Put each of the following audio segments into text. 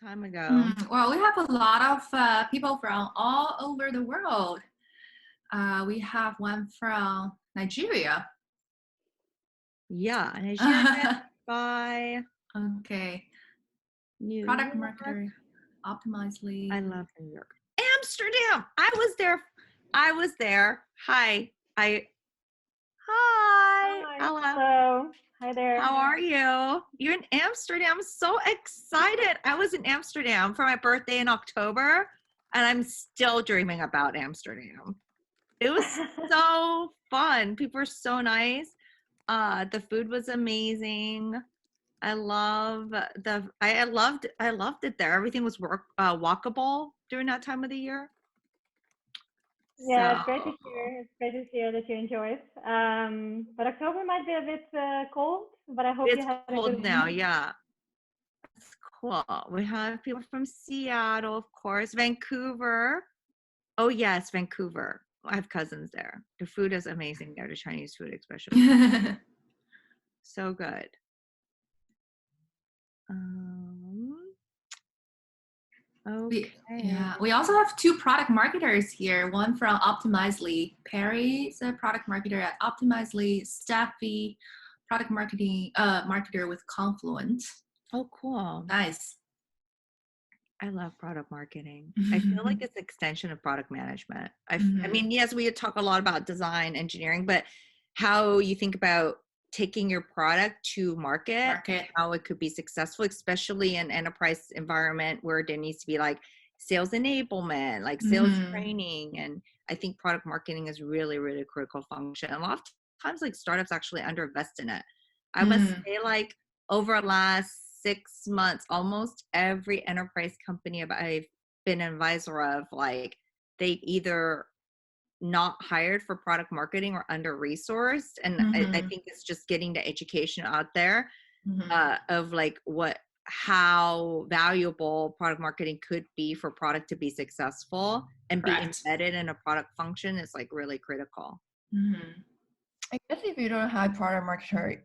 time ago. Well, we have a lot of people from all over the world. We have one from Nigeria. Yeah, Nigeria. Bye. Okay. New Product York. marketer, Optimizely. I love New York. Amsterdam. I was there. Hi. Hi. Hello. Hello. Hi there. How are you? You're in Amsterdam. I'm so excited. I was in Amsterdam for my birthday in October, and I'm still dreaming about Amsterdam. It was so fun. People were so nice. The food was amazing. I loved it there. Everything was walkable during that time of the year. Yeah, So, it's great to hear. It's great to hear that you enjoyed. But October might be a bit cold, but I hope you had a cold good now. week. Yeah, it's cool. We have people from Seattle, of course, Vancouver. Oh yes, Vancouver. I have cousins there. The food is amazing there. The Chinese food, especially, so good. Okay. We also have two product marketers here. One from Optimizely. Perry is a product marketer at Optimizely. Steffi, product marketer with Confluent. Oh, cool. Nice. I love product marketing. I feel like it's an extension of product management. I mean, yes, we talk a lot about design, engineering, but how you think about taking your product to market, how it could be successful, especially in enterprise environment where there needs to be like sales enablement, like sales training. And I think product marketing is really, really critical function. A lot of times like startups actually underinvest in it. I must say like over the last 6 months, almost every enterprise company I've been an advisor of, like they've either not hired for product marketing or under resourced. And I think it's just getting the education out there of like how valuable product marketing could be for product to be successful and be embedded in a product function is like really critical. I guess if you don't have product marketer,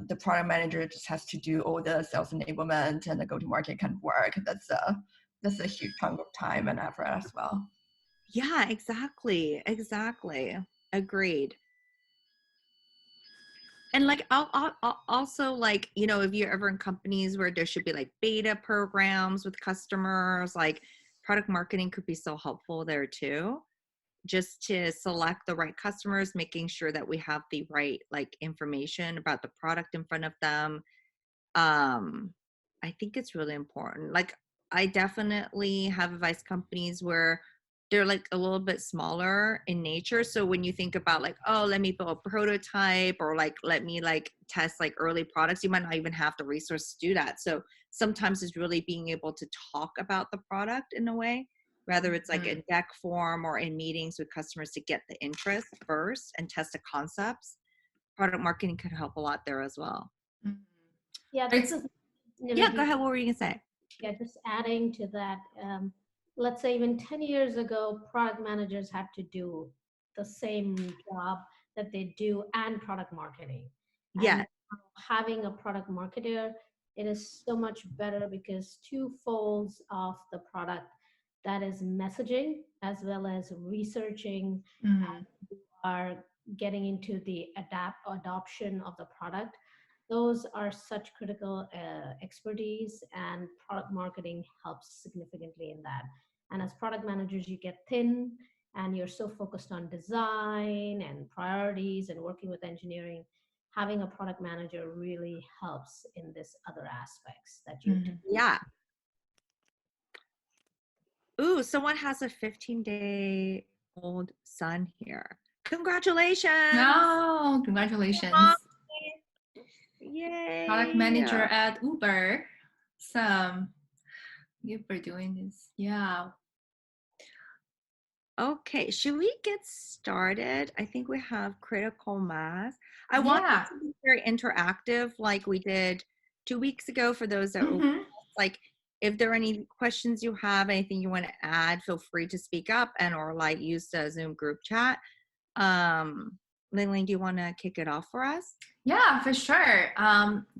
the product manager just has to do all the sales enablement and the go-to-market kind of work. That's a huge chunk of time and effort as well. Yeah, exactly. Agreed. And like I'll also like, you know, if you're ever in companies where there should be like beta programs with customers, like product marketing could be so helpful there too. Just to select the right customers, making sure that we have the right like information about the product in front of them. I think it's really important. Like I definitely have advised companies where they're like a little bit smaller in nature. So when you think about like, oh, let me build a prototype or like, let me like test like early products, you might not even have the resources to do that. So sometimes it's really being able to talk about the product in a way, whether it's like in deck form or in meetings with customers to get the interest first and test the concepts. Product marketing could help a lot there as well. Yeah, this is, yeah, go ahead. What were you gonna say? Yeah, just adding to that, let's say even 10 years ago, product managers had to do the same job that they do and product marketing. Yeah. And having a product marketer, it is so much better because two folds of the product, that is messaging as well as researching, are getting into the adoption of the product. Those are such critical expertise, and product marketing helps significantly in that. And as product managers, you get thin and you're so focused on design and priorities and working with engineering. Having a product manager really helps in this other aspects that you do. Yeah. Ooh, someone has a 15-day-old son here. Congratulations. No, congratulations. Yay. Product manager at Uber. You for doing this. Yeah. Okay, should we get started? I think we have critical mass. I want it to be very interactive like we did 2 weeks ago for those that were like, if there are any questions you have, anything you want to add, feel free to speak up and or like use the Zoom group chat. Ling, do you want to kick it off for us? Yeah, for sure.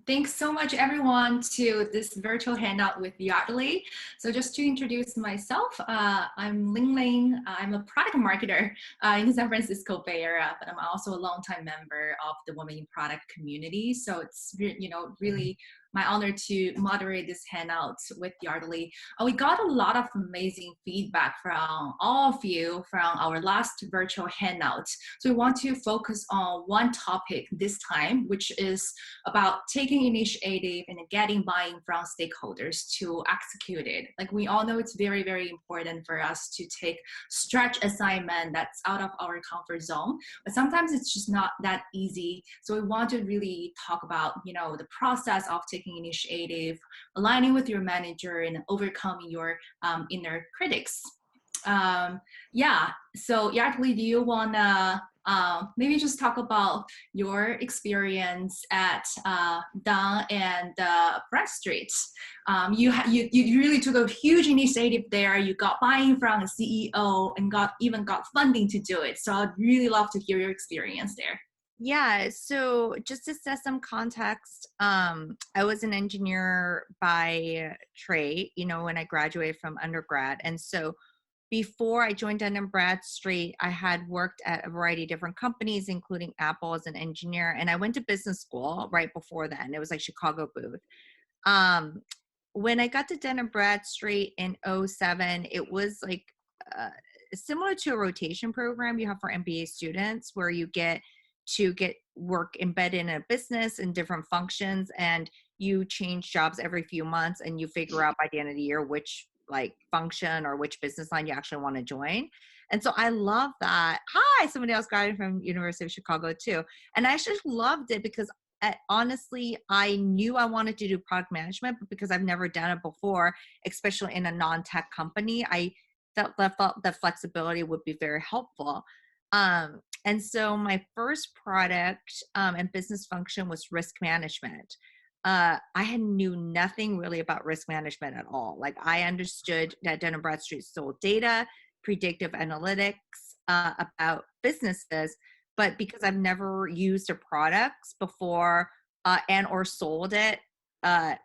Thanks so much, everyone, to this virtual hangout with Yardley. So just to introduce myself, I'm Ling Ling. I'm a product marketer in the San Francisco Bay Area, but I'm also a longtime member of the Women in Product community. So it's really my honor to moderate this hangout with Yardley. We got a lot of amazing feedback from all of you from our last virtual hangout. So we want to focus on one topic this time, which is about taking initiative and getting buy-in from stakeholders to execute it. Like we all know it's very, very important for us to take stretch assignment that's out of our comfort zone, but sometimes it's just not that easy. So we want to really talk about, the process of taking initiative, aligning with your manager and overcoming your inner critics. So Yardley, do you wanna maybe just talk about your experience at Dun and Bradstreet? You really took a huge initiative there. You got buy-in from a CEO and even got funding to do it. So I'd really love to hear your experience there. Yeah, so just to set some context, I was an engineer by trade, when I graduated from undergrad. And so before I joined Dun & Bradstreet, I had worked at a variety of different companies, including Apple as an engineer. And I went to business school right before then. It was like Chicago Booth. When I got to Dun & Bradstreet in 2007, it was like similar to a rotation program you have for MBA students, where you get to get work embedded in a business in different functions, and you change jobs every few months, and you figure out by the end of the year which function or which business line you actually want to join. And so I love that. Hi, somebody else got it from University of Chicago too. And I actually loved it because honestly, I knew I wanted to do product management, but because I've never done it before, especially in a non-tech company, I felt that flexibility would be very helpful. And so my first product and business function was risk management. I knew nothing really about risk management at all. Like I understood that Dun & Bradstreet sold data, predictive analytics about businesses, but because I've never used a product before and or sold it, or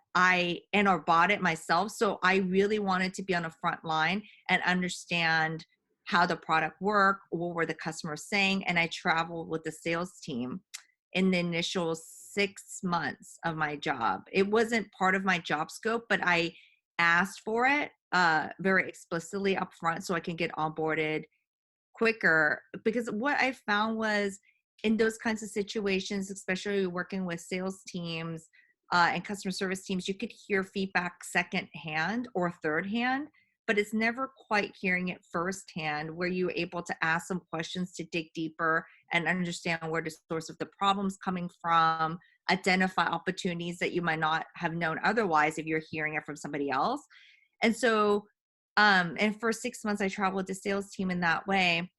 bought it myself. So I really wanted to be on the front line and understand how the product worked, what were the customers saying, and I traveled with the sales team in the initial 6 months of my job. It wasn't part of my job scope, but I asked for it very explicitly up front so I can get onboarded quicker. Because what I found was in those kinds of situations, especially working with sales teams and customer service teams, you could hear feedback secondhand or third hand, but it's never quite hearing it firsthand, where you're able to ask some questions to dig deeper and understand where the source of the problem's coming from, identify opportunities that you might not have known otherwise if you're hearing it from somebody else. And so, and for 6 months, I traveled the sales team in that way.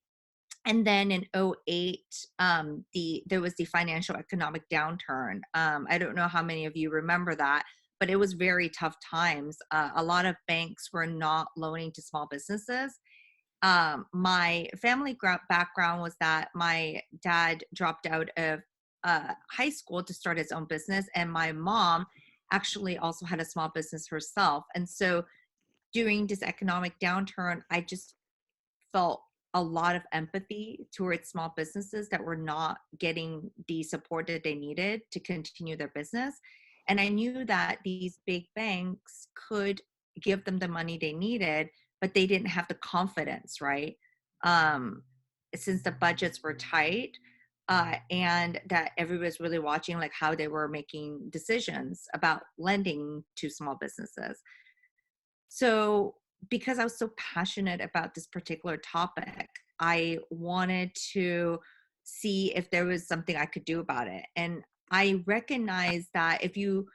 And then in 2008, there was the financial economic downturn. I don't know how many of you remember that, but it was very tough times. A lot of banks were not loaning to small businesses. My family background was that my dad dropped out of high school to start his own business, and my mom actually also had a small business herself. And so during this economic downturn, I just felt a lot of empathy towards small businesses that were not getting the support that they needed to continue their business. And I knew that these big banks could give them the money they needed, but they didn't have the confidence, right? Since the budgets were tight, and that everybody was really watching like how they were making decisions about lending to small businesses. So because I was so passionate about this particular topic, I wanted to see if there was something I could do about it. And I recognized that if you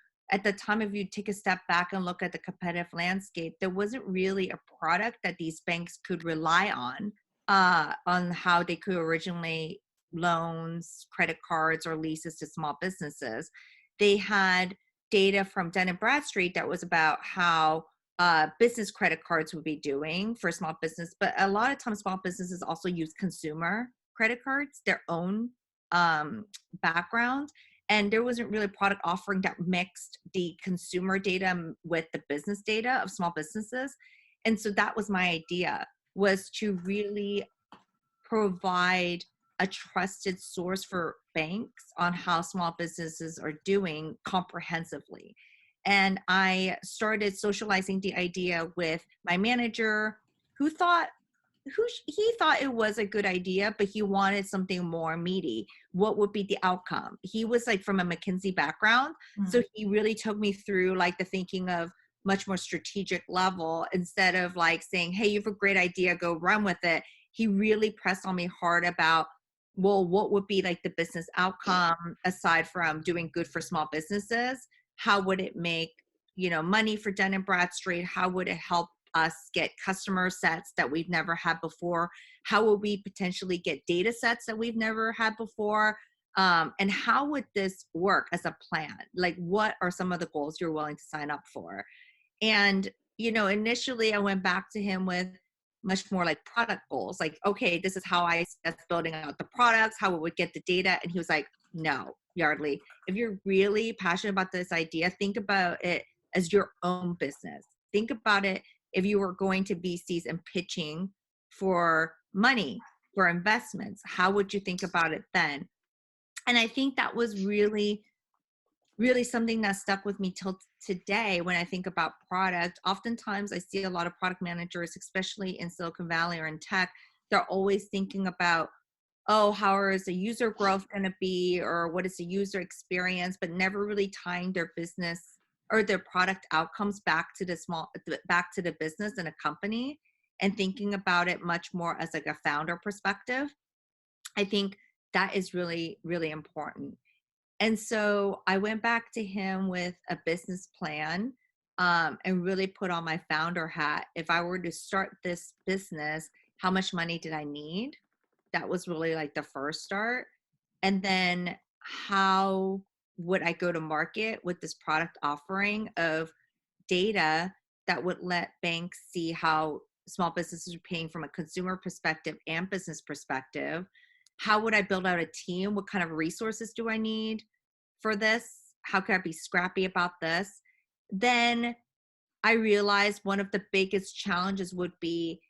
take a step back and look at the competitive landscape, there wasn't really a product that these banks could rely on how they could originate loans, credit cards, or leases to small businesses. They had data from Dun & Bradstreet that was about how business credit cards would be doing for small business, but a lot of times small businesses also use consumer credit cards, their own background. And there wasn't really a product offering that mixed the consumer data with the business data of small businesses. And so that was my idea, was to really provide a trusted source for banks on how small businesses are doing comprehensively. And I started socializing the idea with my manager, who he thought it was a good idea, but he wanted something more meaty. What would be the outcome? He was like from a McKinsey background. So he really took me through like the thinking of much more strategic level, instead of like saying, hey, you have a great idea, go run with it. He really pressed on me hard about, well, what would be like the business outcome aside from doing good for small businesses? How would it make, money for Dun Bradstreet? How would it help us get customer sets that we've never had before? How will we potentially get data sets that we've never had before? And how would this work as a plan? Like, what are some of the goals you're willing to sign up for? And, initially I went back to him with much more like product goals. Like, okay, this is how I see us building out the products, how we would get the data. And he was like, no, Yardley, if you're really passionate about this idea, think about it as your own business. Think about it if you were going to VCs and pitching for money, for investments, how would you think about it then? And I think that was really, really something that stuck with me till today when I think about product. Oftentimes I see a lot of product managers, especially in Silicon Valley or in tech, they're always thinking about, oh, how is the user growth going to be, or what is the user experience, but never really tying their business or their product outcomes back to the business and a company, and thinking about it much more as like a founder perspective. I think that is really, really important. And so I went back to him with a business plan, and really put on my founder hat. If I were to start this business, how much money did I need? That was really like the first start. And then how would I go to market with this product offering of data that would let banks see how small businesses are paying from a consumer perspective and business perspective? How would I build out a team? What kind of resources do I need for this? How can I be scrappy about this? Then I realized one of the biggest challenges would be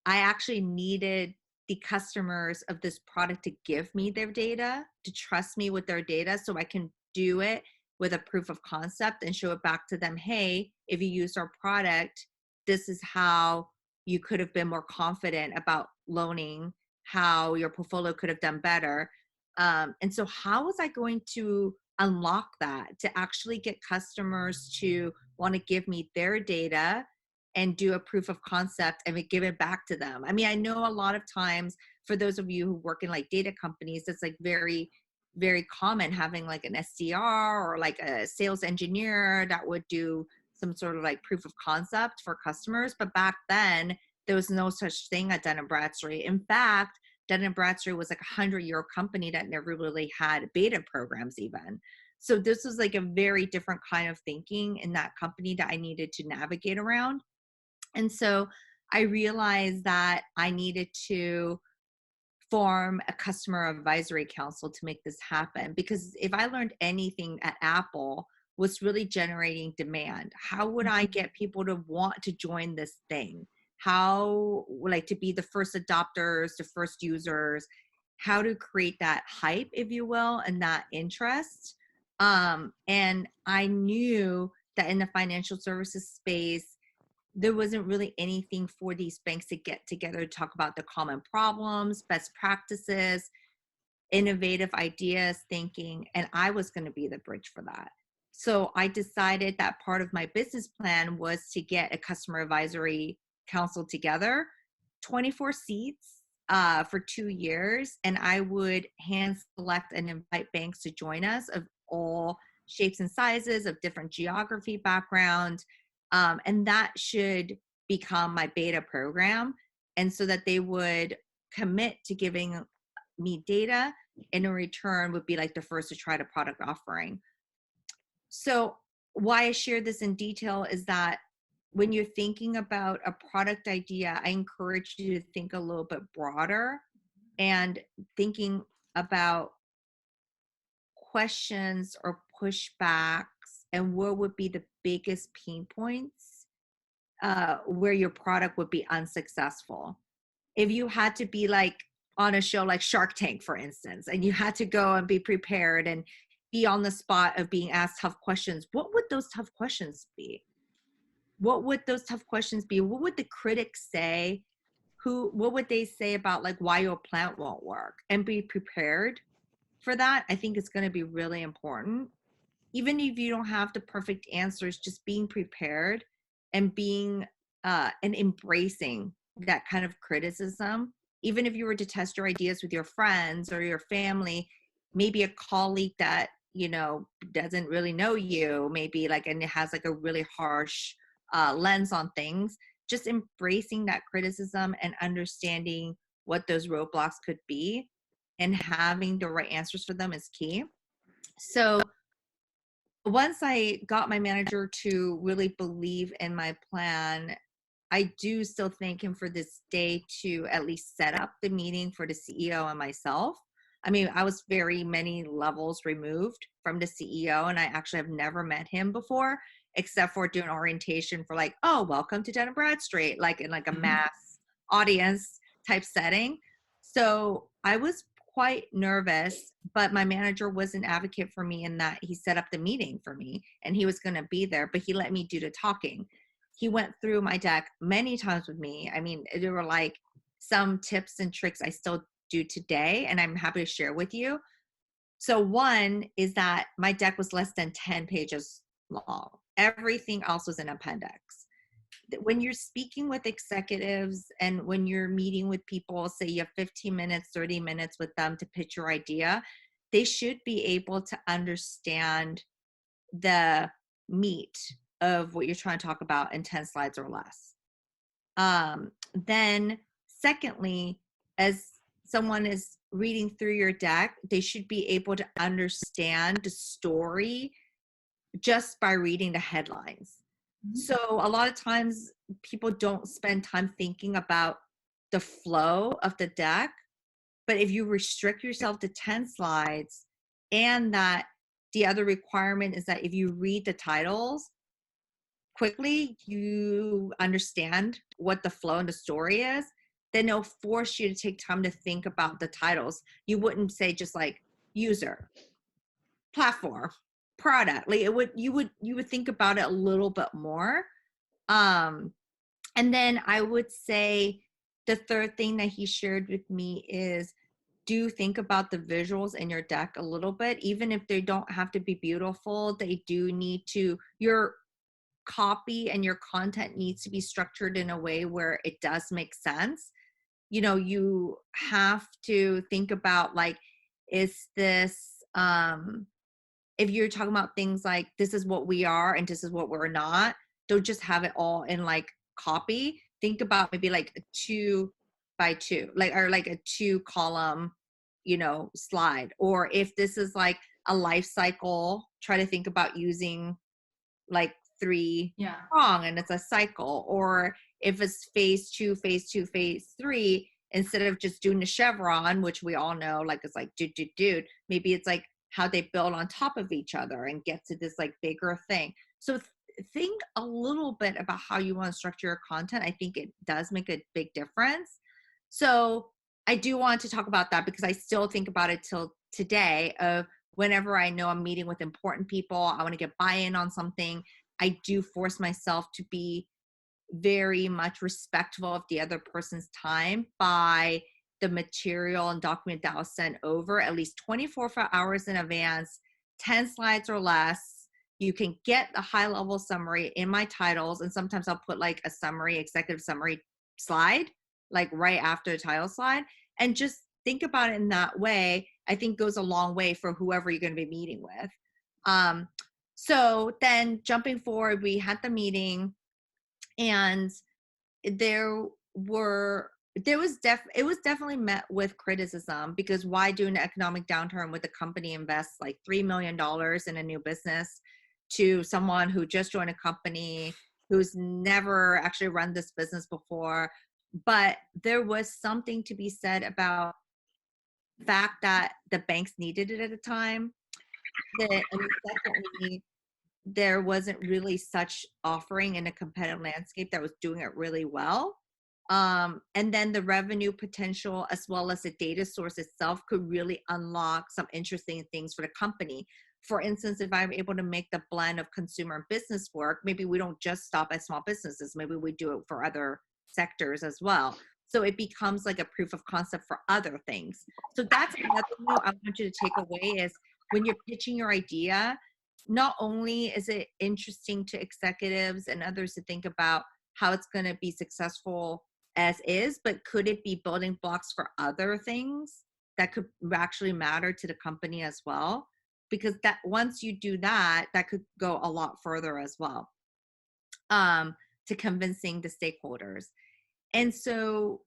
I actually needed the customers of this product to give me their data, to trust me with their data, so I can do it with a proof of concept and show it back to them. Hey, if you used our product, this is how you could have been more confident about loaning, how your portfolio could have done better. And so how was I going to unlock that, to actually get customers to want to give me their data and do a proof of concept and give it back to them? I mean, I know a lot of times for those of you who work in like data companies, it's like very, very common having like an SDR or like a sales engineer that would do some sort of like proof of concept for customers. But back then there was no such thing at Dun Bradstreet. In fact, Dun Bradstreet was like a 100-year company that never really had beta programs even. So this was like a very different kind of thinking in that company that I needed to navigate around. And so I realized that I needed to form a customer advisory council to make this happen. Because if I learned anything at Apple, was really generating demand. How would I get people to want to join this thing? How, like, to be the first adopters, the first users, how to create that hype, if you will, and that interest. And I knew that in the financial services space, there wasn't really anything for these banks to get together to talk about the common problems, best practices, innovative ideas, thinking, and I was going to be the bridge for that. So I decided that part of my business plan was to get a customer advisory council together, 24 seats for 2 years, and I would hand select and invite banks to join us of all shapes and sizes, of different geography background. And that should become my beta program. And so that they would commit to giving me data, and in return would be like the first to try the product offering. So why I share this in detail is that when you're thinking about a product idea, I encourage you to think a little bit broader and thinking about questions or pushbacks, and what would be the biggest pain points where your product would be unsuccessful? If you had to be like on a show like Shark Tank, for instance, and you had to go and be prepared and be on the spot of being asked tough questions, what would those tough questions be? What would those tough questions be? What would the critics say? What would they say about like why your plant won't work? And be prepared for that. I think it's going to be really important. Even if you don't have the perfect answers, just being prepared and being and embracing that kind of criticism. Even if you were to test your ideas with your friends or your family, maybe a colleague that, you know, doesn't really know you, maybe like, and it has like a really harsh lens on things, just embracing that criticism and understanding what those roadblocks could be and having the right answers for them is key. So once I got my manager to really believe in my plan, I do still thank him for this day to at least set up the meeting for the CEO and myself. I mean, I was very many levels removed from the CEO, and I actually have never met him before, except for doing orientation for like, oh, welcome to Dun Bradstreet, like in like a mass audience type setting. So I was quite nervous, but my manager was an advocate for me in that he set up the meeting for me and he was going to be there, but he let me do the talking. He went through my deck many times with me. I mean, there were like some tips and tricks I still do today, and I'm happy to share with you. So one is that my deck was less than 10 pages long. Everything else was an appendix. When you're speaking with executives and when you're meeting with people, say you have 15 minutes, 30 minutes with them to pitch your idea, they should be able to understand the meat of what you're trying to talk about in 10 slides or less. Then secondly, as someone is reading through your deck, they should be able to understand the story just by reading the headlines. So a lot of times people don't spend time thinking about the flow of the deck, but if you restrict yourself to 10 slides, and that the other requirement is that if you read the titles quickly, you understand what the flow and the story is, then it'll force you to take time to think about the titles. You wouldn't say just like user, platform, product. Like you would think about it a little bit more. And then I would say the third thing that he shared with me is do think about the visuals in your deck a little bit. Even if they don't have to be beautiful, they do need to, your copy and your content needs to be structured in a way where it does make sense. You know, you have to think about like, is this, if you're talking about things like this is what we are and this is what we're not, don't just have it all in like copy. Think about maybe like a 2x2, like, or like a 2-column, you know, slide. Or if this is like a life cycle, try to think about using like 3 prong and it's a cycle. Or if it's phase 2, phase 2, phase 3, instead of just doing the chevron, which we all know, like it's like dude, maybe it's like how they build on top of each other and get to this like bigger thing. So think a little bit about how you want to structure your content. I think it does make a big difference. So I do want to talk about that because I still think about it till today of whenever I know I'm meeting with important people, I want to get buy-in on something, I do force myself to be very much respectful of the other person's time by the material and document that I'll send over at least 24 hours in advance, 10 slides or less. You can get a high level summary in my titles. And sometimes I'll put like a summary, executive summary slide, like right after the title slide. And just think about it in that way, I think goes a long way for whoever you're going to be meeting with. So then jumping forward, we had the meeting and it was definitely met with criticism because why do an economic downturn with the company invests like $3 million in a new business to someone who just joined a company who's never actually run this business before. But there was something to be said about the fact that the banks needed it at the time. secondly, there wasn't really such offering in a competitive landscape that was doing it really well. And then the revenue potential as well as the data source itself could really unlock some interesting things for the company. For instance, if I'm able to make the blend of consumer and business work, maybe we don't just stop at small businesses, maybe we do it for other sectors as well. So it becomes like a proof of concept for other things. So that's another note I want you to take away is when you're pitching your idea, not only is it interesting to executives and others to think about how it's going to be successful as is, but could it be building blocks for other things that could actually matter to the company as well? Because that once you do that, that could go a lot further as well, to convincing the stakeholders. And so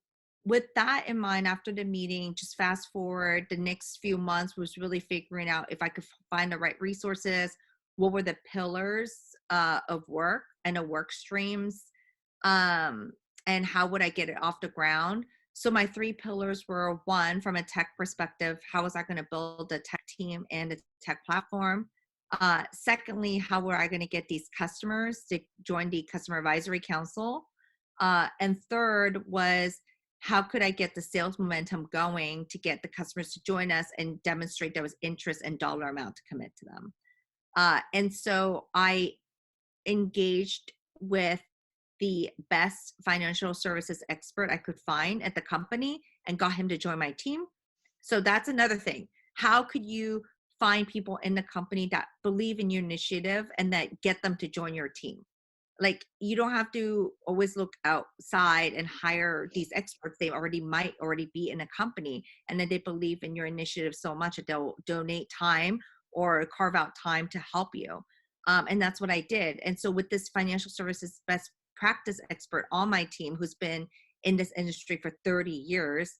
with that in mind, after the meeting, just fast forward, the next few months was really figuring out if I could find the right resources, what were the pillars of work and the work streams, and how would I get it off the ground. So my 3 pillars were: one, from a tech perspective, how was I going to build a tech team and a tech platform? Secondly, how were I going to get these customers to join the customer advisory council? And third was, how could I get the sales momentum going to get the customers to join us and demonstrate there was interest and dollar amount to commit to them? And so I engaged with the best financial services expert I could find at the company and got him to join my team. So that's another thing. How could you find people in the company that believe in your initiative and that get them to join your team? Like, you don't have to always look outside and hire these experts. They might already be in a company, and then they believe in your initiative so much that they'll donate time or carve out time to help you. And that's what I did. And so with this financial services best practice expert on my team, who's been in this industry for 30 years,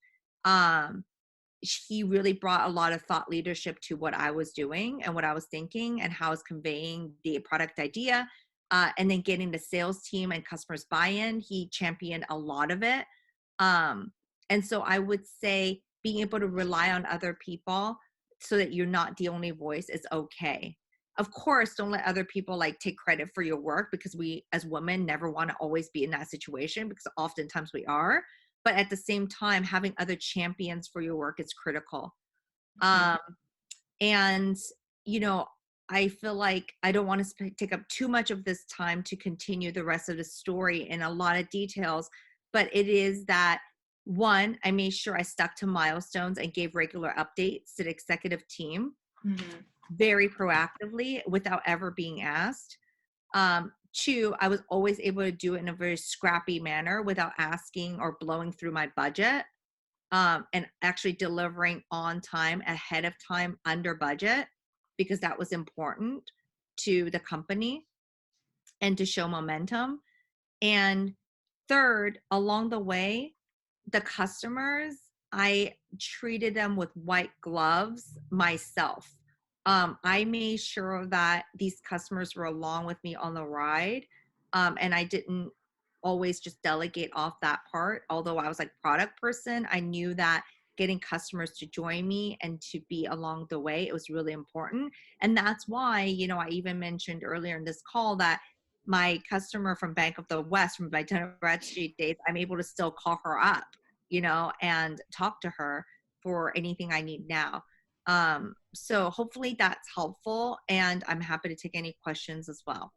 he really brought a lot of thought leadership to what I was doing and what I was thinking and how I was conveying the product idea. And then getting the sales team and customers buy-in, he championed a lot of it. And so I would say being able to rely on other people so that you're not the only voice is okay. Of course, don't let other people like take credit for your work, because we as women never want to always be in that situation, because oftentimes we are. But at the same time, having other champions for your work is critical. And, you know, I feel like I don't want to take up too much of this time to continue the rest of the story in a lot of details, but it is that, one, I made sure I stuck to milestones and gave regular updates to the executive team very proactively without ever being asked. 2, I was always able to do it in a very scrappy manner without asking or blowing through my budget, and actually delivering on time, ahead of time, under budget, because that was important to the company and to show momentum. And third, along the way, the customers, I treated them with white gloves myself. I made sure that these customers were along with me on the ride, and I didn't always just delegate off that part. Although I was like product person, I knew that getting customers to join me and to be along the way, it was really important. And that's why, you know, I even mentioned earlier in this call that my customer from Bank of the West, from my Dun Bradstreet days, I'm able to still call her up, you know, and talk to her for anything I need now. So hopefully that's helpful, and I'm happy to take any questions as well.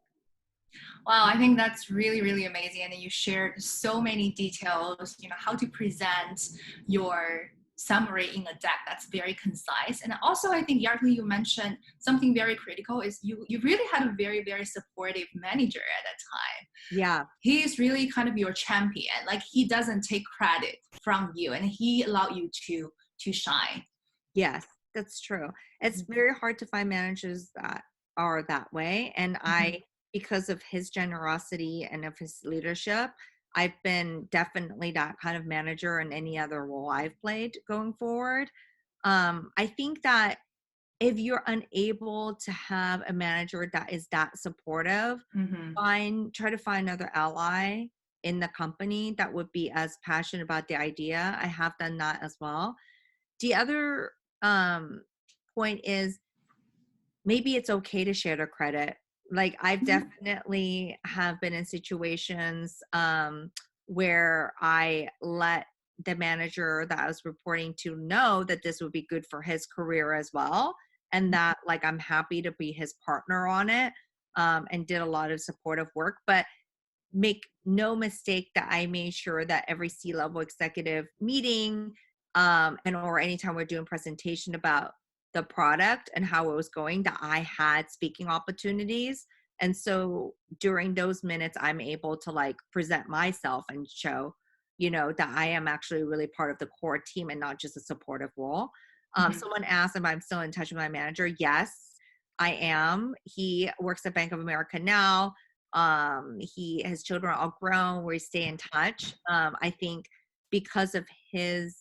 Wow, I think that's really, really amazing. And you shared so many details, you know, how to present your summary in a deck that's very concise. And also, I think, Yardley, you mentioned something very critical is you really had a very, very supportive manager at that time. Yeah. He is really kind of your champion. Like, he doesn't take credit from you, and he allowed you to shine. Yes, that's true. It's very hard to find managers that are that way. And I, because of his generosity and of his leadership, I've been definitely that kind of manager in any other role I've played going forward. I think that if you're unable to have a manager that is that supportive, try to find another ally in the company that would be as passionate about the idea. I have done that as well. The other point is, maybe it's okay to share the credit. Like I've definitely have been in situations where I let the manager that I was reporting to know that this would be good for his career as well, and that like I'm happy to be his partner on it, and did a lot of supportive work. But make no mistake that I made sure that every C-level executive meeting, and or anytime we're doing presentation about the product and how it was going, that I had speaking opportunities. And so during those minutes, I'm able to like present myself and show, that I am actually really part of the core team and not just a supportive role. Someone asked if I'm still in touch with my manager. Yes, I am. He works at Bank of America now. His children are all grown. We stay in touch. I think because of his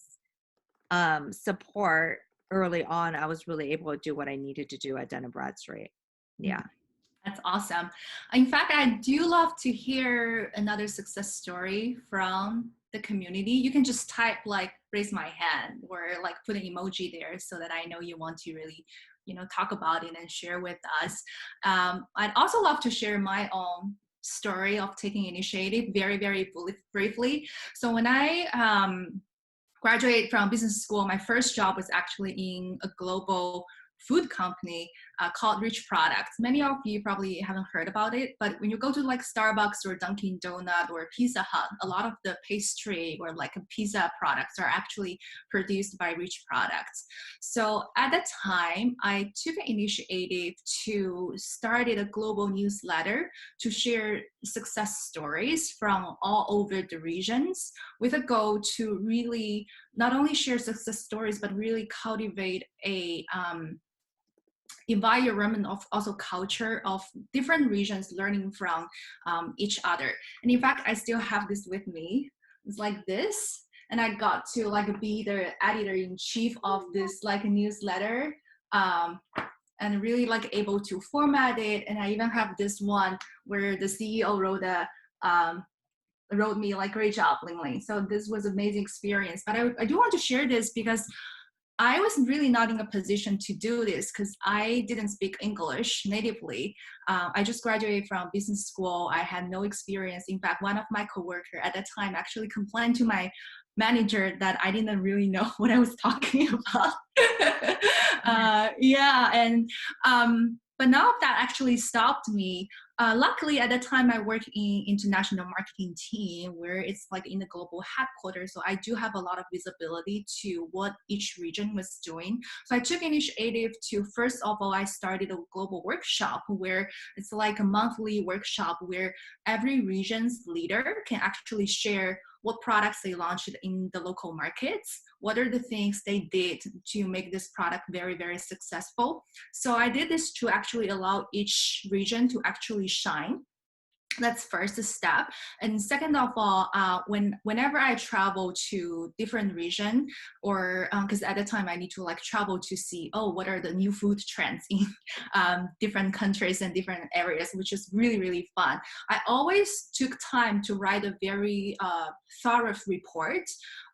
support early on, I was really able to do what I needed to do at Dun Bradstreet. Yeah. That's awesome. In fact, I do love to hear another success story from the community. You can just type like raise my hand or like put an emoji there so that I know you want to really, talk about it and share with us. I'd also love to share my own story of taking initiative very, very briefly. So when I graduated from business school, my first job was actually in a global food company called Rich Products. Many of you probably haven't heard about it, but when you go to like Starbucks or Dunkin' Donut or Pizza Hut, a lot of the pastry or like pizza products are actually produced by Rich Products. So at that time, I took an initiative to start a global newsletter to share success stories from all over the regions with a goal to really not only share success stories, but really cultivate a environment of also culture of different regions learning from each other. And in fact, I still have this with me. It's like this. And I got to like be the editor-in-chief of this like newsletter, and really like able to format it. And I even have this one where the CEO wrote me like, great job, Ling Ling. So this was an amazing experience. But I do want to share this because I was really not in a position to do this because I didn't speak English natively. I just graduated from business school. I had no experience. In fact, one of my coworkers at that time actually complained to my manager that I didn't really know what I was talking about. But none of that actually stopped me. Luckily, at that time, I worked in international marketing team where it's like in the global headquarters. So I do have a lot of visibility to what each region was doing. So I took initiative to, first of all, I started a global workshop where it's like a monthly workshop where every region's leader can actually share what products they launched in the local markets, what are the things they did to make this product very, very successful. So I did this to actually allow each region to actually shine. That's first step. And second of all, whenever I travel to different region, or because at the time I need to like travel to see, what are the new food trends in different countries and different areas, which is really, really fun. I always took time to write a very thorough report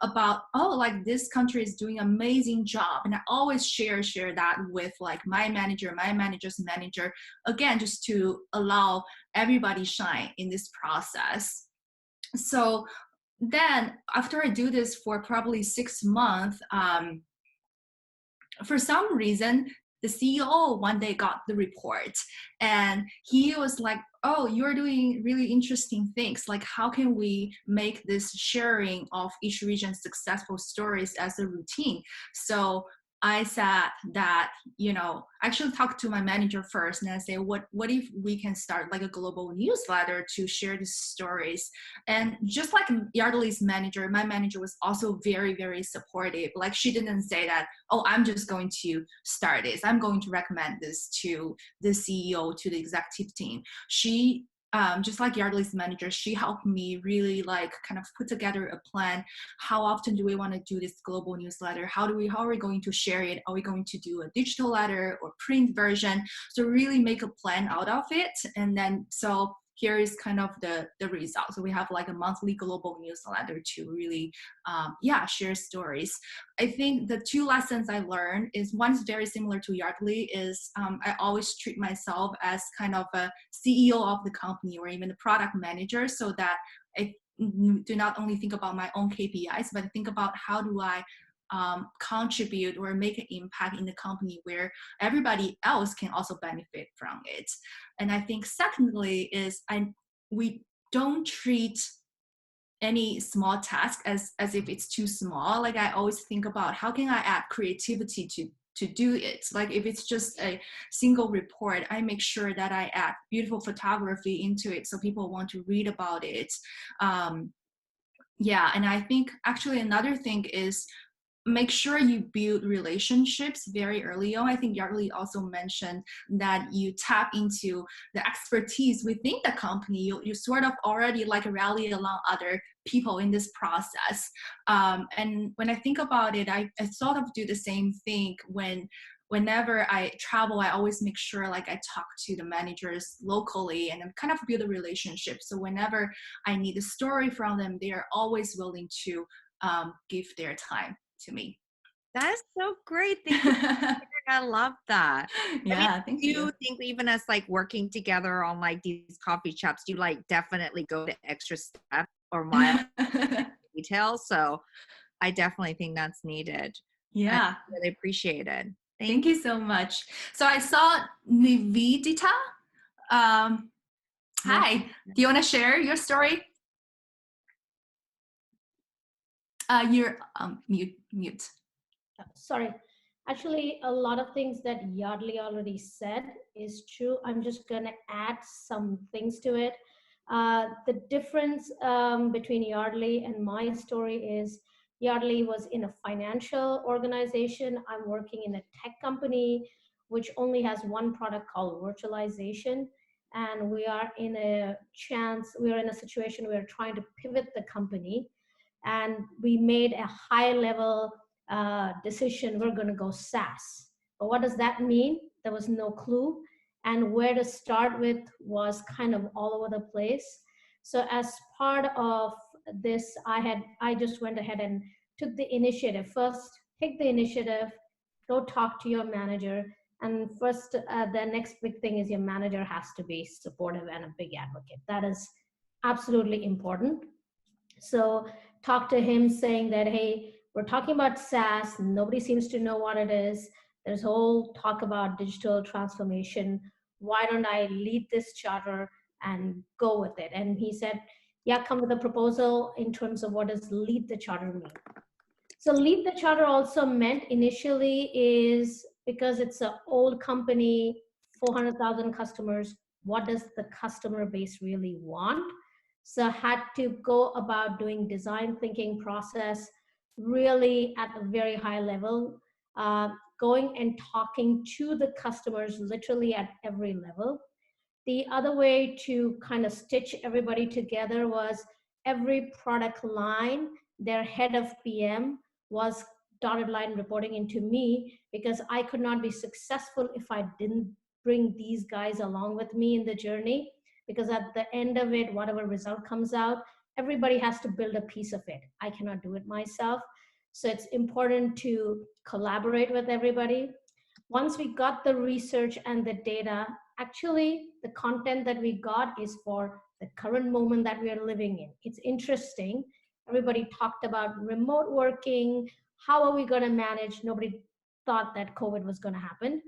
about, like this country is doing an amazing job. And I always share that with like my manager, my manager's manager, again, just to allow everybody shine in this process. So then after I do this for probably 6 months, for some reason, the CEO one day got the report and he was like, you're doing really interesting things. Like, how can we make this sharing of each region's successful stories as a routine? So I said that, actually talk to my manager first and I say, what if we can start like a global newsletter to share these stories? And just like Yardley's manager, my manager was also very, very supportive. Like she didn't say that, I'm just going to start this. I'm going to recommend this to the CEO, to the executive team. She just like Yardley's manager, she helped me really like kind of put together a plan. How often do we want to do this global newsletter? How are we going to share it? Are we going to do a digital letter or print version? So really make a plan out of it. And then, so here is kind of the result. So we have like a monthly global newsletter to really, share stories. I think the two lessons I learned is one is very similar to Yardley is I always treat myself as kind of a CEO of the company or even the product manager, so that I do not only think about my own KPIs, but think about how do I contribute or make an impact in the company where everybody else can also benefit from it. And I think secondly is we don't treat any small task as if it's too small. Like I always think about how can I add creativity to do it. Like if it's just a single report, I make sure that I add beautiful photography into it so people want to read about it. And I think actually another thing is make sure you build relationships very early on. I think Yardley also mentioned that you tap into the expertise within the company. You sort of already like rally along other people in this process. And when I think about it, I sort of do the same thing whenever I travel. I always make sure like I talk to the managers locally and then kind of build a relationship. So whenever I need a story from them, they are always willing to give their time to me. That is so great. Thank you. I love that. Yeah, thank you. Do you think even us like working together on like these coffee shops, do you like definitely go the extra step or mile detail? So I definitely think that's needed. Yeah. I really appreciate it. Thank you so much. So I saw Nivedita. Hi. Do you want to share your story? You're mute. Sorry. Actually, a lot of things that Yardley already said is true. I'm just going to add some things to it. The difference between Yardley and my story is Yardley was in a financial organization. I'm working in a tech company, which only has one product called virtualization. And we are in a situation where we're trying to pivot the company. And we made a high level decision, we're going to go SaaS. But what does that mean? There was no clue. And where to start with was kind of all over the place. So as part of this, I just went ahead and took the initiative. First, take the initiative, go talk to your manager. And first, the next big thing is your manager has to be supportive and a big advocate. That is absolutely important. So talk to him saying that, hey, we're talking about SaaS. Nobody seems to know what it is. There's whole talk about digital transformation. Why don't I lead this charter and go with it? And he said, yeah, come with a proposal in terms of what does lead the charter mean. So lead the charter also meant initially is because it's an old company, 400,000 customers, what does the customer base really want? So had to go about doing design thinking process really at a very high level, going and talking to the customers literally at every level. The other way to kind of stitch everybody together was every product line, their head of PM was dotted line reporting into me, because I could not be successful if I didn't bring these guys along with me in the journey. Because at the end of it, whatever result comes out, everybody has to build a piece of it. I cannot do it myself. So it's important to collaborate with everybody. Once we got the research and the data, actually the content that we got is for the current moment that we are living in. It's interesting. Everybody talked about remote working. How are we going to manage? Nobody thought that COVID was going to happen.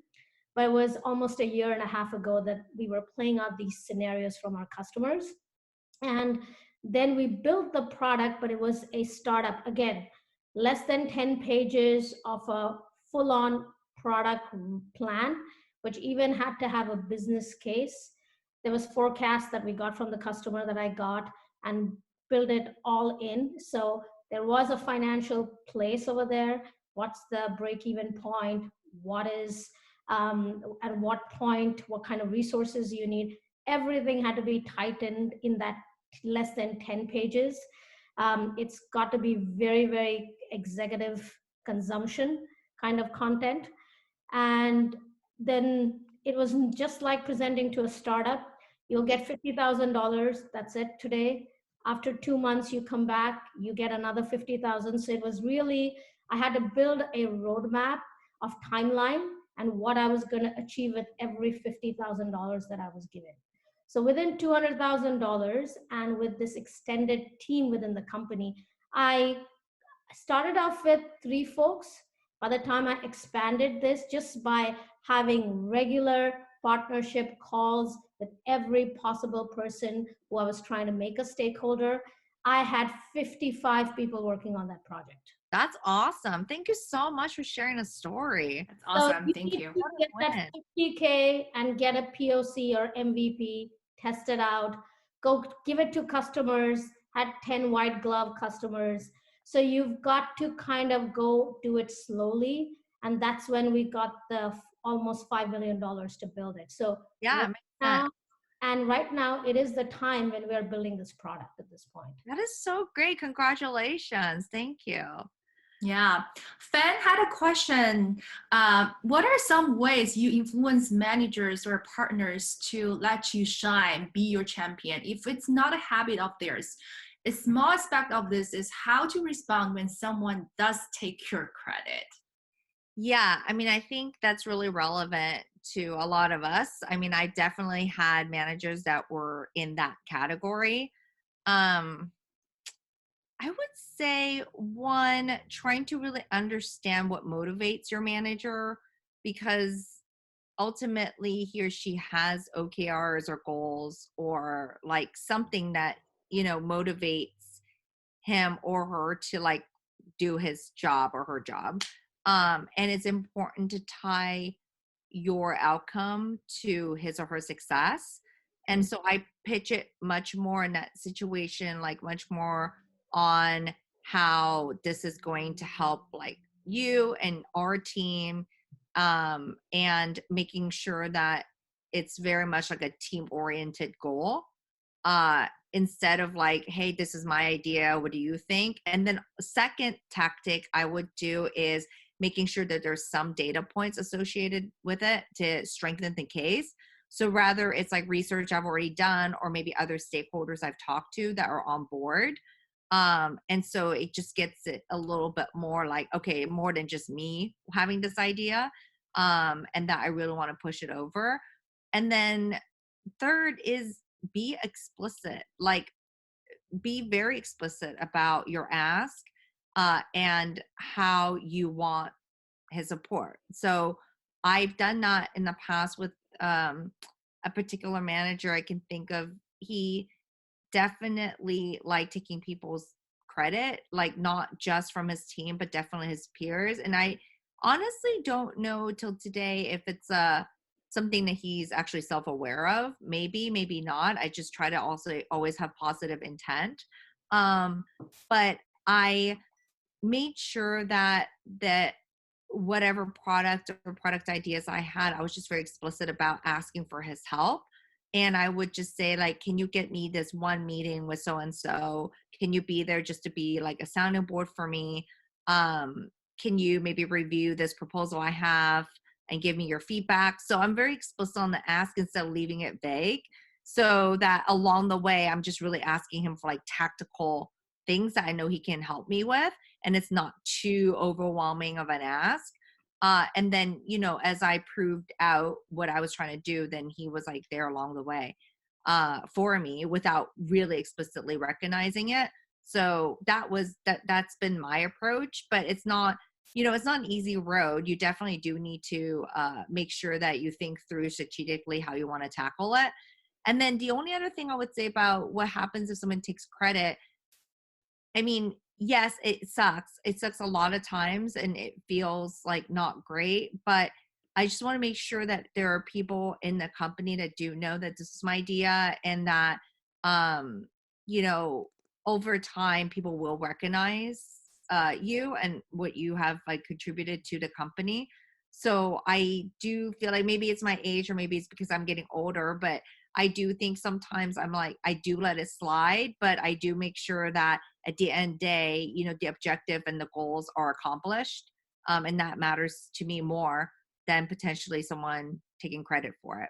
But it was almost a year and a half ago that we were playing out these scenarios from our customers. And then we built the product, but it was a startup. Again, less than 10 pages of a full-on product plan, which even had to have a business case. There was forecasts that we got from the customer that I got and built it all in. So there was a financial place over there. What's the break-even point? What is at what point, what kind of resources you need? Everything had to be tightened in that less than 10 pages. It's got to be very, very executive consumption kind of content. And then it was just like presenting to a startup. You'll get $50,000. That's it today. After 2 months, you come back, you get another 50,000. So it was really, I had to build a roadmap of timeline and what I was going to achieve with every $50,000 that I was given. So within $200,000 and with this extended team within the company, I started off with 3 folks. By the time I expanded this, just by having regular partnership calls with every possible person who I was trying to make a stakeholder, I had 55 people working on that project. That's awesome. Thank you so much for sharing a story. That's awesome. So Thank you. To get that 50K and get a POC or MVP, test it out, go give it to customers, had 10 white glove customers. So you've got to kind of go do it slowly. And that's when we got the almost $5 million to build it. So yeah, right now it is the time when we are building this product at this point. That is so great. Congratulations. Thank you. Yeah. Fan had a question. What are some ways you influence managers or partners to let you shine, be your champion? If it's not a habit of theirs, a small aspect of this is how to respond when someone does take your credit. Yeah, I mean, I think that's really relevant to a lot of us. I mean, I definitely had managers that were in that category. I would say, one, trying to really understand what motivates your manager, because ultimately he or she has OKRs or goals or like something that, motivates him or her to like do his job or her job. And it's important to tie your outcome to his or her success. And so I pitch it much more in that situation, like much more on how this is going to help like you and our team, and making sure that it's very much like a team oriented goal, instead of like, hey, this is my idea, what do you think? And then second tactic I would do is making sure that there's some data points associated with it to strengthen the case. So rather it's like research I've already done, or maybe other stakeholders I've talked to that are on board. And so it just gets it a little bit more like, okay, more than just me having this idea, and that I really want to push it over. And then third is be explicit, like be very explicit about your ask, and how you want his support. So I've done that in the past with a particular manager I can think of. He definitely like taking people's credit, like not just from his team, but definitely his peers. And I honestly don't know till today if it's something that he's actually self-aware of. Maybe not. I just try to also always have positive intent. But I made sure that whatever product or product ideas I had, I was just very explicit about asking for his help. And I would just say, like, can you get me this one meeting with so-and-so? Can you be there just to be like a sounding board for me? Can you maybe review this proposal I have and give me your feedback? So I'm very explicit on the ask instead of leaving it vague, so that along the way, I'm just really asking him for like tactical things that I know he can help me with, and it's not too overwhelming of an ask. And then, as I proved out what I was trying to do, then he was like there along the way, for me without really explicitly recognizing it. So that's been my approach, but it's not, it's not an easy road. You definitely do need to make sure that you think through strategically how you want to tackle it. And then the only other thing I would say about what happens if someone takes credit, I mean, yes, it sucks. It sucks a lot of times and it feels like not great, but I just want to make sure that there are people in the company that do know that this is my idea, and that, over time people will recognize you and what you have like contributed to the company. So I do feel like maybe it's my age, or maybe it's because I'm getting older, but I do think sometimes I'm like, I do let it slide, but I do make sure that at the end of the day, the objective and the goals are accomplished. And that matters to me more than potentially someone taking credit for it.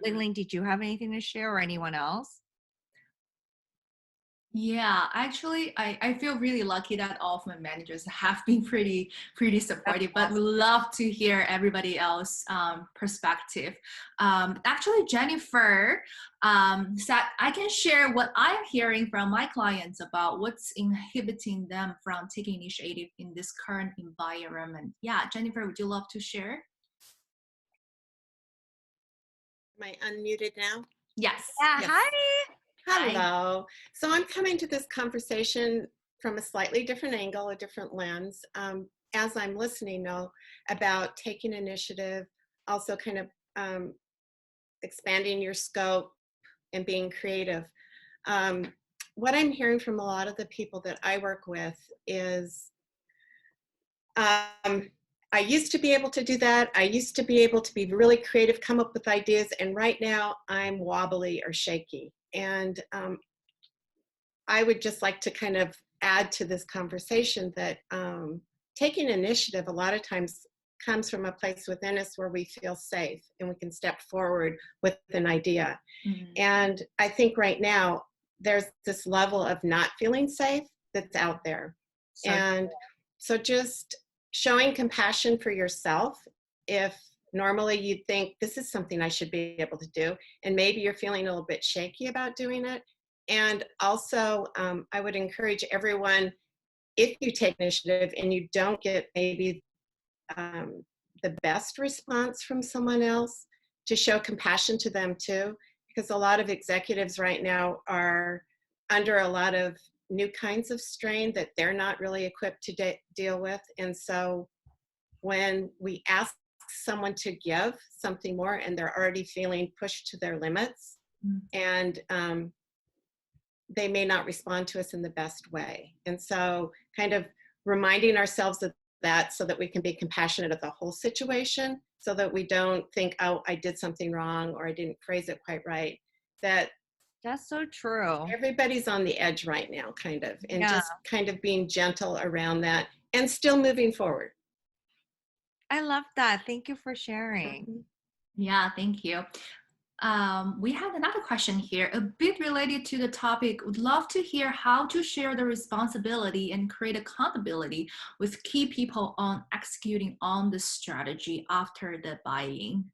Ling, did you have anything to share, or anyone else? Yeah, actually, I feel really lucky that all of my managers have been pretty supportive, but we love to hear everybody else perspective. Actually, Jennifer said I can share what I'm hearing from my clients about what's inhibiting them from taking initiative in this current environment. Yeah, Jennifer, would you love to share? Am I unmuted now? Yes. Yeah, yes. hi. Hello. So I'm coming to this conversation from a slightly different angle, a different lens. As I'm listening now about taking initiative, also kind of expanding your scope and being creative. What I'm hearing from a lot of the people that I work with is I used to be able to do that. I used to be able to be really creative, come up with ideas, and right now I'm wobbly or shaky. And I would just like to kind of add to this conversation that taking initiative a lot of times comes from a place within us where we feel safe and we can step forward with an idea. And I think right now there's this level of not feeling safe that's out there. So just showing compassion for yourself. If normally you'd think this is something I should be able to do, and maybe you're feeling a little bit shaky about doing it. And also, I would encourage everyone, if you take initiative and you don't get maybe the best response from someone else, to show compassion to them too, because a lot of executives right now are under a lot of new kinds of strain that they're not really equipped to deal with. And so when we ask someone to give something more and they're already feeling pushed to their limits, and they may not respond to us in the best way. And so kind of reminding ourselves of that so that we can be compassionate of the whole situation, so that we don't think, oh, I did something wrong or I didn't phrase it quite right. That's so true. Everybody's on the edge right now, kind of, and just kind of being gentle around that and still moving forward. I love that. Thank you for sharing. Yeah, thank you. We have another question here, a bit related to the topic. Would love to hear how to share the responsibility and create accountability with key people on executing on the strategy after the buying.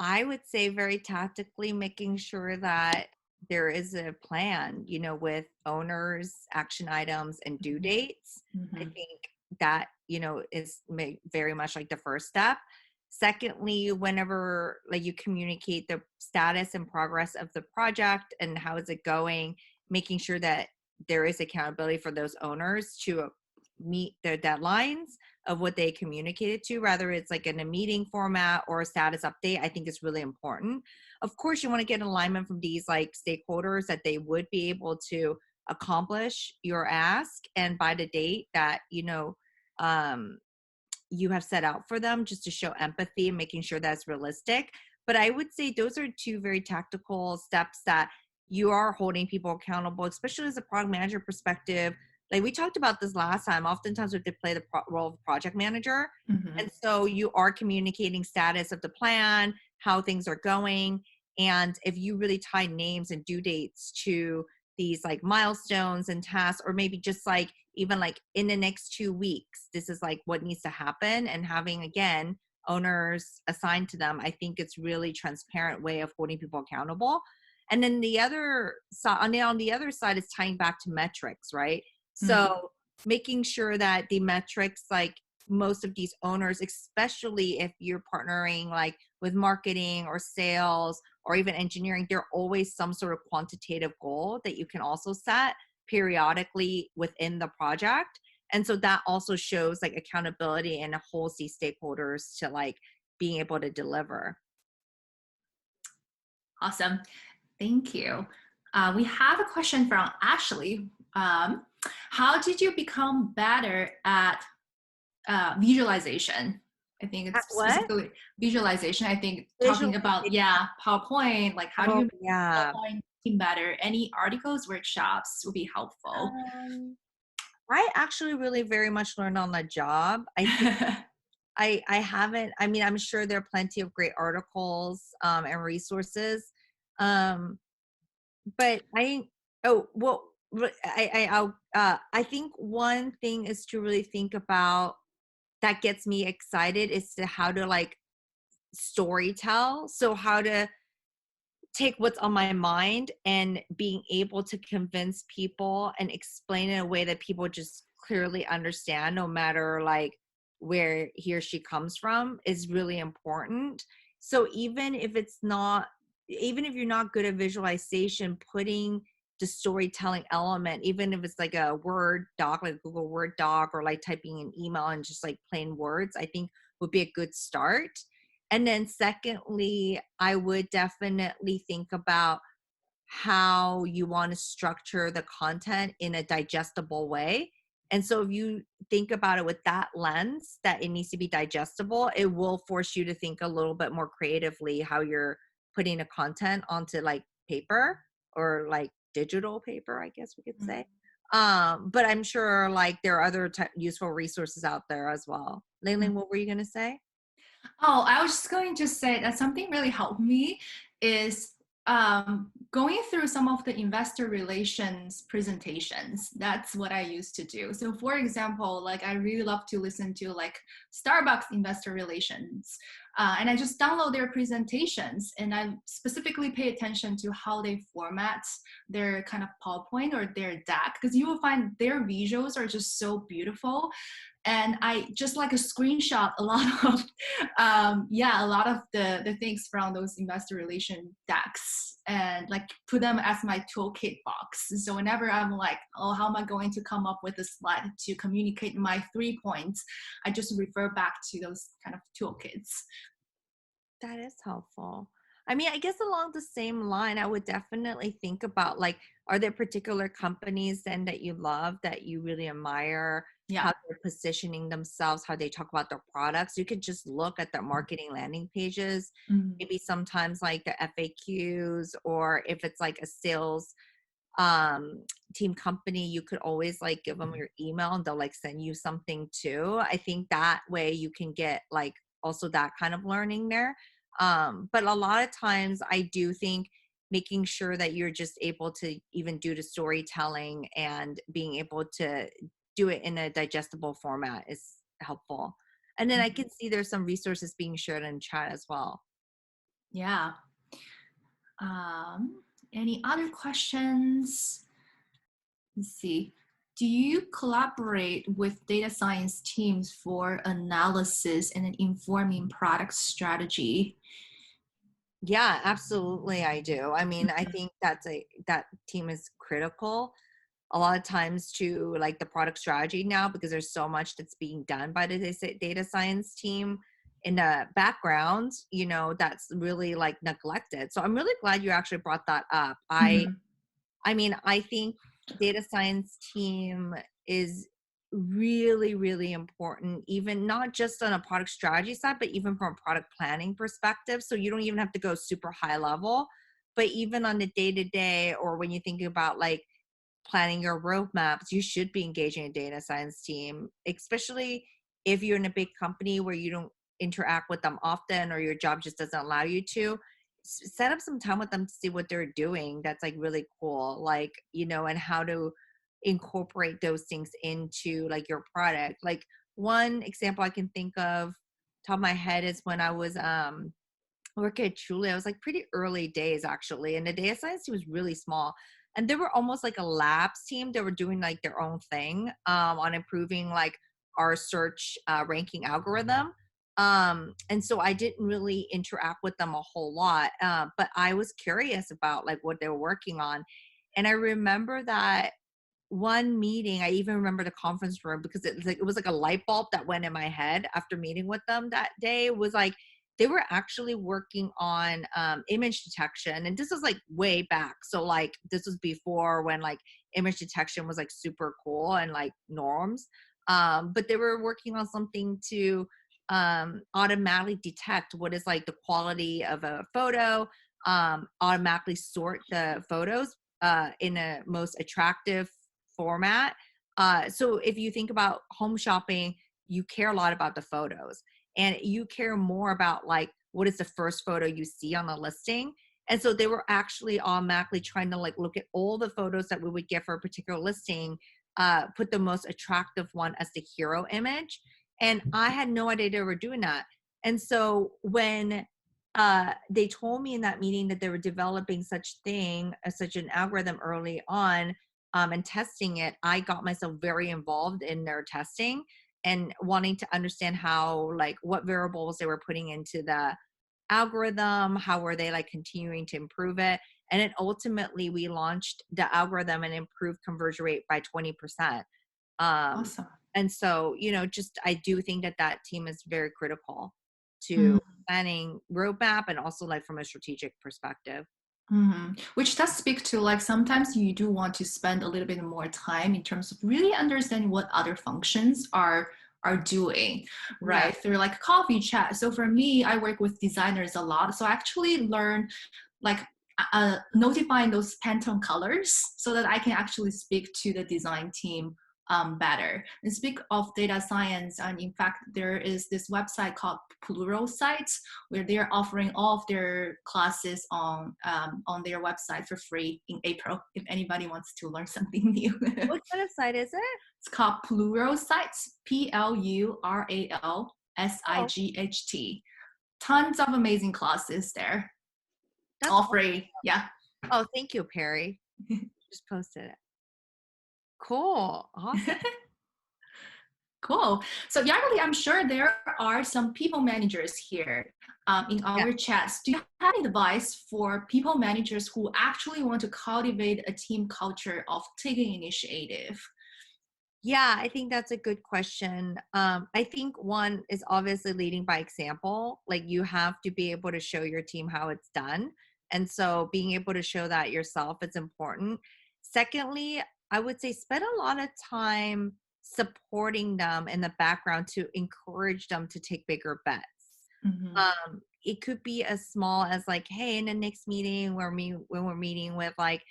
I would say very tactically making sure that there is a plan, with owners, action items, and due dates. I think that, is very much like the first step. Secondly, whenever you communicate the status and progress of the project and how is it going, making sure that there is accountability for those owners to meet their deadlines of what they communicated to, whether it's like in a meeting format or a status update, I think is really important. Of course, you want to get alignment from these stakeholders that they would be able to accomplish your ask and by the date that, you have set out for them, just to show empathy and making sure that's realistic. But I would say those are two very tactical steps that you are holding people accountable, especially as a product manager perspective. Like we talked about this last time, oftentimes we have to play the role of project manager. And so you are communicating status of the plan, how things are going. And if you really tie names and due dates to these milestones and tasks, or maybe just even in the next 2 weeks, this is what needs to happen, and having again owners assigned to them, I think it's really transparent way of holding people accountable. And then the other side, on the other side, is tying back to metrics, right? So making sure that the metrics, most of these owners, especially if you're partnering with marketing or sales or even engineering, there always some sort of quantitative goal that you can also set periodically within the project. And so that also shows accountability and holds these stakeholders to being able to deliver. Awesome. Thank you. We have a question from Ashley. How did you become better at visualization? I think it's specifically visualization. I think talking about, PowerPoint, how do you make PowerPoint better? Any articles, workshops would be helpful. I actually really very much learned on the job. I think I haven't, I mean, I'm sure there are plenty of great articles and resources. But I think one thing is to really think about that gets me excited is to how to like story tell. So how to take what's on my mind and being able to convince people and explain in a way that people just clearly understand, no matter like where he or she comes from, is really important. So even if you're not good at visualization, putting the storytelling element, even if it's like a Word doc, like a Google Word doc, or like typing an email and just like plain words, I think would be a good start. And then secondly, I would definitely think about how you want to structure the content in a digestible way. And so if you think about it with that lens, that it needs to be digestible, it will force you to think a little bit more creatively how you're putting a content onto like paper, or like digital paper, I guess we could say. But I'm sure like there are other useful resources out there as well. Layling, what were you going to say? Oh, I was just going to say that something really helped me is going through some of the investor relations presentations. That's what I used to do. So for example, like I really love to listen to like Starbucks investor relations. And I just download their presentations, and I specifically pay attention to how they format their kind of PowerPoint or their deck, because you will find their visuals are just so beautiful. And I just like a screenshot a lot of a lot of the things from those investor relation decks, and like put them as my toolkit box. So whenever I'm like, oh, how am I going to come up with a slide to communicate my 3 points, I just refer back to those kind of toolkits. That is helpful. I mean, I guess along the same line, I would definitely think about like, are there particular companies then that you love, that you really admire, how they're positioning themselves, how they talk about their products? You could just look at their marketing landing pages, maybe sometimes like the FAQs, or if it's like a sales team company, you could always like give them your email and they'll like send you something too. I think that way you can get like also that kind of learning there. But a lot of times I do think making sure that you're just able to even do the storytelling and being able to do it in a digestible format is helpful. And then I can see there's some resources being shared in chat as well. Yeah. Any other questions? Let's see. Do you collaborate with data science teams for analysis and informing product strategy? Yeah, absolutely. I do. I mean, I think that team is critical a lot of times to like the product strategy now, because there's so much that's being done by the data science team in the background, that's really like neglected. So I'm really glad you actually brought that up. I mean, I think data science team is really, really important, even not just on a product strategy side, but even from a product planning perspective. So you don't even have to go super high level, but even on the day-to-day, or when you think about like planning your roadmaps, you should be engaging a data science team, especially if you're in a big company where you don't interact with them often, or your job just doesn't allow you to. Set up some time with them to see what they're doing. That's like really cool, like, and how to incorporate those things into like your product. Like one example I can think of top of my head is when I was working at Trulia. I was like pretty early days actually, and the data science team was really small, and they were almost like a labs team. They were doing like their own thing on improving like our search ranking algorithm. And so I didn't really interact with them a whole lot, but I was curious about like what they were working on. And I remember that one meeting, I even remember the conference room, because it was like a light bulb that went in my head after meeting with them that day. Was like, they were actually working on image detection. And this was like way back. So like this was before when like image detection was like super cool and like norms. But they were working on something to automatically detect what is like the quality of a photo, automatically sort the photos in a most attractive format. So if you think about home shopping, you care a lot about the photos. and you care more about like what is the first photo you see on the listing. And so they were actually automatically trying to like look at all the photos that we would get for a particular listing, put the most attractive one as the hero image. And I had no idea they were doing that. And so when they told me in that meeting that they were developing such an algorithm early on, and testing it, I got myself very involved in their testing and wanting to understand how, like, what variables they were putting into the algorithm, how were they like continuing to improve it. And then ultimately we launched the algorithm and improved conversion rate by 20%. Awesome. And so, just I do think that team is very critical to planning roadmap and also like from a strategic perspective. Which does speak to like sometimes you do want to spend a little bit more time in terms of really understanding what other functions are doing, right? Yeah. Through like coffee chat. So for me, I work with designers a lot. So I actually learn like notifying those Pantone colors so that I can actually speak to the design team better. And speak of data science, and in fact, there is this website called Plural Sites where they're offering all of their classes on their website for free in April. If anybody wants to learn something new, What kind of site is it? it's called Plural Sites. PLURALSIGHT. Tons of amazing classes there. That's all free. Yeah. Oh, thank you, Perry. Just posted it. Cool. Awesome. Cool. So Yardley, I'm sure there are some people managers here in our chats. Do you have any advice for people managers who actually want to cultivate a team culture of taking initiative? Yeah, I think that's a good question. I think one is obviously leading by example. Like you have to be able to show your team how it's done. And so being able to show that yourself, it's important. Secondly, I would say spend a lot of time supporting them in the background to encourage them to take bigger bets. It could be as small as like, hey, in the next meeting when we're meeting with like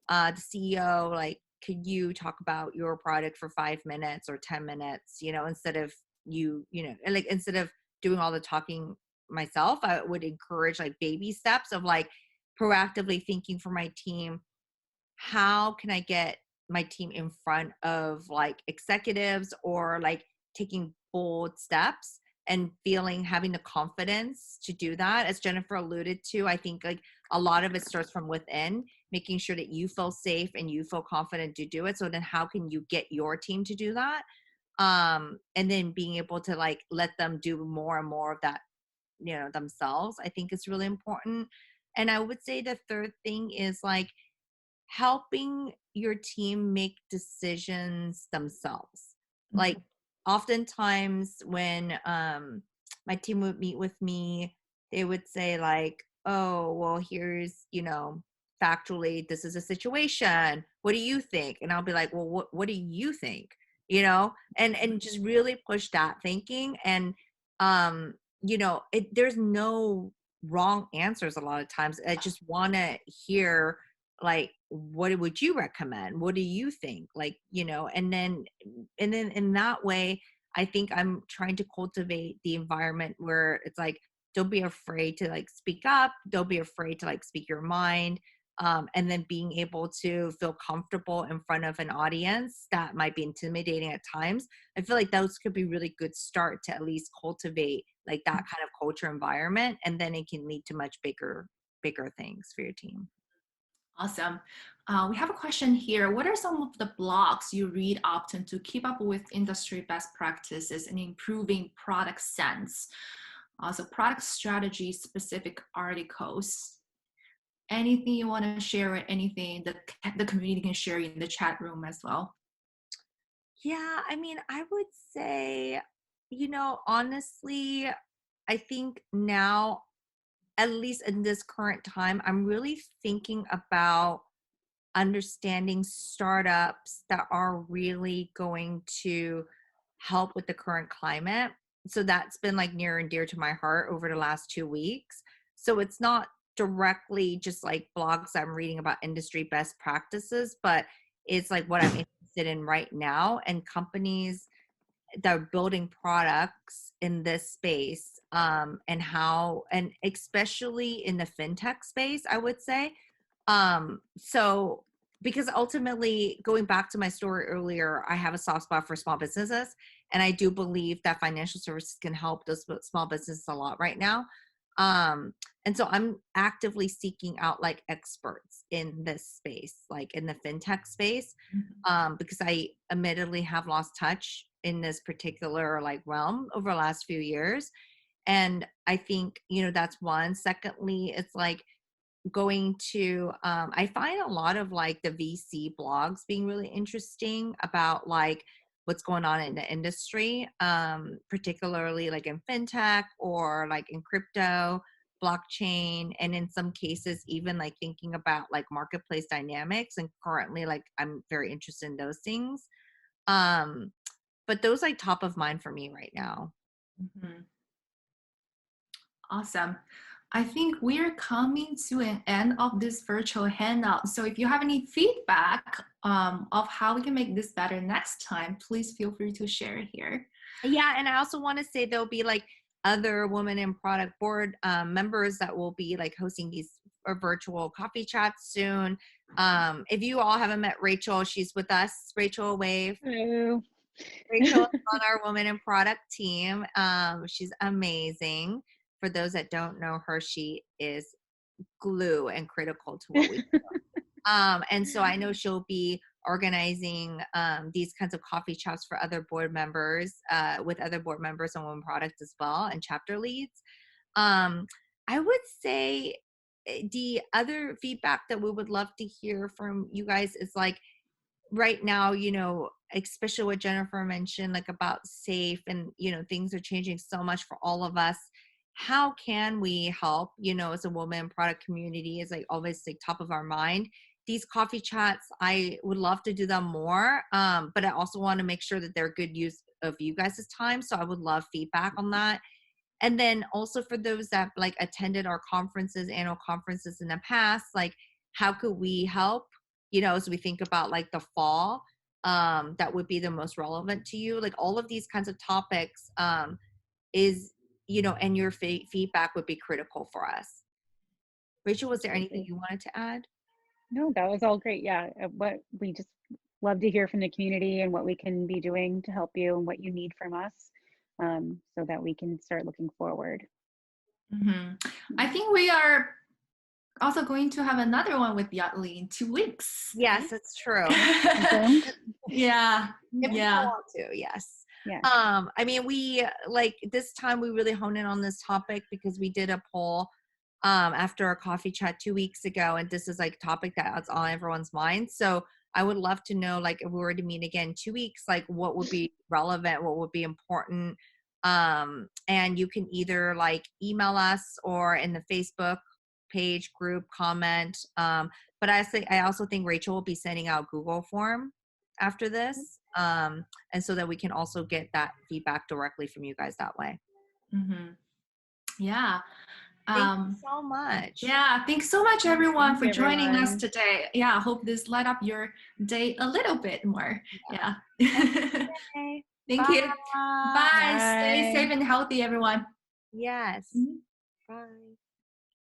the CEO, like, could you talk about your product for 5 minutes or 10 minutes, instead of instead of doing all the talking myself. I would encourage like baby steps of like proactively thinking for my team, how can I get my team in front of like executives, or like taking bold steps and having the confidence to do that. As Jennifer alluded to, I think like a lot of it starts from within, making sure that you feel safe and you feel confident to do it. So then how can you get your team to do that? And then being able to like let them do more and more of that, themselves, I think is really important. And I would say the third thing is like helping your team make decisions themselves. Like oftentimes when my team would meet with me, they would say like, oh, well, here's, factually, this is a situation. What do you think? And I'll be like, well, what do you think? And just really push that thinking. And, there's no wrong answers a lot of times. I just want to hear like, what would you recommend? What do you think? Like, and then in that way, I think I'm trying to cultivate the environment where it's like, don't be afraid to like speak up. Don't be afraid to like speak your mind. And then being able to feel comfortable in front of an audience that might be intimidating at times. I feel like those could be really good start to at least cultivate like that kind of culture environment. And then it can lead to much bigger things for your team. Awesome. We have a question here. What are some of the blogs you read often to keep up with industry best practices and improving product sense? So product strategy specific articles. Anything you want to share, or anything that the community can share in the chat room as well? Yeah, I mean, I would say, honestly, I think now, at least in this current time, I'm really thinking about understanding startups that are really going to help with the current climate. So that's been like near and dear to my heart over the last 2 weeks. So it's not directly just like blogs I'm reading about industry best practices, but it's like what I'm interested in right now, and companies that are building products in this space, and especially in the fintech space, I would say. So because ultimately, going back to my story earlier, I have a soft spot for small businesses, and I do believe that financial services can help those small businesses a lot right now. And so I'm actively seeking out like experts in this space, like in the fintech space, because I admittedly have lost touch in this particular like realm over the last few years. And I think, that's one. Secondly, it's like going to, I find a lot of like the VC blogs being really interesting about like what's going on in the industry, particularly like in fintech or like in crypto, blockchain, and in some cases even like thinking about like marketplace dynamics. And currently, like I'm very interested in those things. But those like top of mind for me right now. Awesome. I think we're coming to an end of this virtual hangout. So if you have any feedback of how we can make this better next time, please feel free to share it here. Yeah, and I also want to say there'll be like other women in product board members that will be like hosting these virtual coffee chats soon. If you all haven't met Rachel, she's with us. Rachel, wave. Hello. Rachel is on our women in product team. She's amazing. For those that don't know her, she is glue and critical to what we do. And so I know she'll be organizing these kinds of coffee chats for other board members, with other board members on women product as well, and chapter leads. I would say the other feedback that we would love to hear from you guys is like, right now, especially what Jennifer mentioned, like about safe and, things are changing so much for all of us. How can we help, as a woman product community is like always like top of our mind. These coffee chats, I would love to do them more. But I also want to make sure that they're good use of you guys' time. So I would love feedback on that. And then also for those that like attended our annual conferences in the past, like how could we help, as we think about like the fall, that would be the most relevant to you. Like all of these kinds of topics is, and your feedback would be critical for us. Rachel, was there anything you wanted to add? No, that was all great. Yeah, what we just love to hear from the community and what we can be doing to help you and what you need from us, so that we can start looking forward. I think we are also going to have another one with Yardley in 2 weeks. Yes, it's true. Yeah. If you want to, yes. Yeah. I mean, we like this time we really honed in on this topic because we did a poll after our coffee chat 2 weeks ago, and this is like a topic that's on everyone's mind. So I would love to know, like, if we were to meet again in 2 weeks, like what would be relevant, what would be important. And you can either like email us or in the Facebook page group comment. But I also think Rachel will be sending out Google form after this. And so that we can also get that feedback directly from you guys that way. Yeah. Thank you so much. Yeah, thanks so much everyone for joining us today. Yeah, I hope this light up your day a little bit more. Yeah. Okay. Thank Bye. you. Bye. Stay safe and healthy, everyone. Yes. Bye.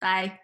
Bye.